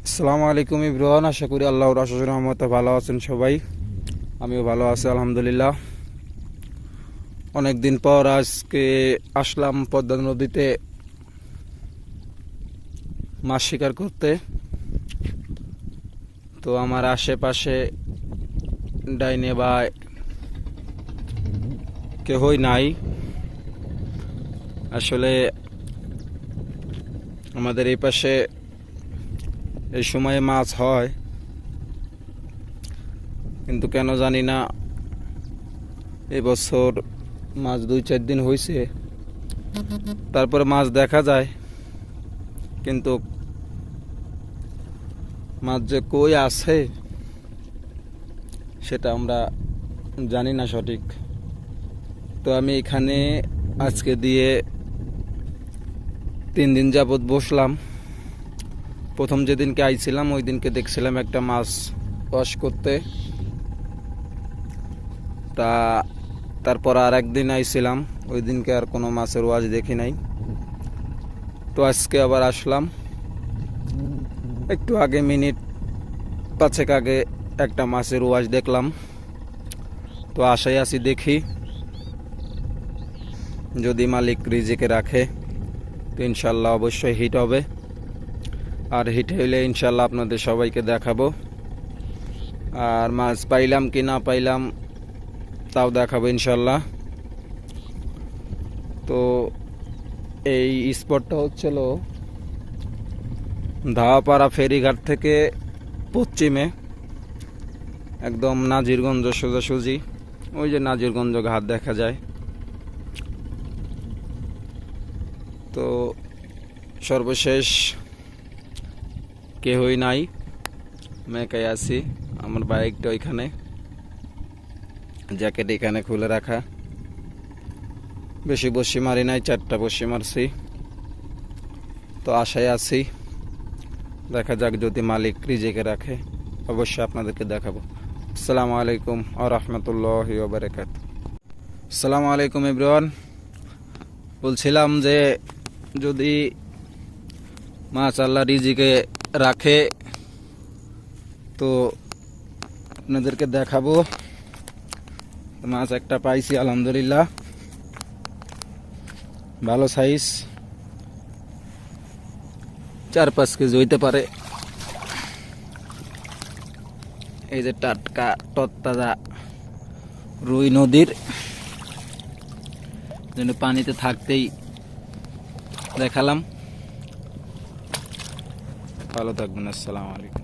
আসসালামু আলাইকুম ইব্রাহিম, আশা করি আল্লাহর অশেষ রহমতে ভালো আছেন সবাই। আমিও ভালো আছি আলহামদুলিল্লাহ। অনেক দিন পর আজকে আসলাম পদ্মা নদীতে মাছ শিকার করতে। তো আমার আশেপাশে ডাইনে বা কেহই নাই। আসলে আমাদের এই পাশে এই সময়ে মাছ হয়, কিন্তু কেন জানি না এবছর মাছ 2-4 দিন হয়েছে, তারপরে মাছ দেখা যায়, কিন্তু মাছ যে কই আছে সেটা আমরা জানি না সঠিক। তো আমি এখানে আজকে দিয়ে 3 দিন যাবৎ বসলাম। প্রথম যেদিনকে আইছিলাম ওই দিনকে দেখছিলাম একটা মাছ ওয়াশ করতে, তারপর আর একদিন আইছিলাম, ওই দিনকে আর কোনো মাছের ওয়াশ দেখি নাই। তো আজকে আবার আসলাম, একটু আগে মিনিট 5 আগে একটা মাছের ওয়াশ দেখলাম। তো আশায় আছি, দেখি যদি মালিক রিজিকে রাখে তো ইনশাল্লাহ অবশ্যই হিট হবে। আর হিট হইলে ইনশাল্লাহ আপনাদের সবাইকে দেখাবো। আর মাছ পাইলাম কি না পাইলাম তাও দেখাবো ইনশাল্লাহ। তো এই স্পটটা হচ্ছিল ধাওয়াপাড়া ফেরিঘাট থেকে পশ্চিমে, একদম নাজিরগঞ্জ সোজাসুজি। ওই যে নাজিরগঞ্জ ঘাট দেখা যায়। তো সর্বশেষ কেহই নাই, আমি একাই আছি। আমার বাইকটা ওইখানে, জ্যাকেট এখানে খুলে রাখা। বেশি বসি মারি নাই, 4টা বসি মারছি। তো আশায় আছি, দেখা যাক যদি মালিক রিজিকে রাখে অবশ্যই আপনাদেরকে দেখাবো। আসসালামু আলাইকুম ওয়া রাহমাতুল্লাহি ওয়া বারাকাতুহু। আসসালামু আলাইকুম এভরিওয়ান। বলছিলাম যে যদি মাছ আল্লাহ রিজিকে রাখে তো আপনাদেরকে দেখাবো। মাছ একটা পাইছি আলহামদুলিল্লাহ, ভালো সাইজ, 4-5 কেজি হইতে পারে। এই যে টাটকা তত্তাজা রুই নদীর যেন পানিতে থাকতেই দেখালাম। ভালো থাকবেন, আসসালামু আলাইকুম।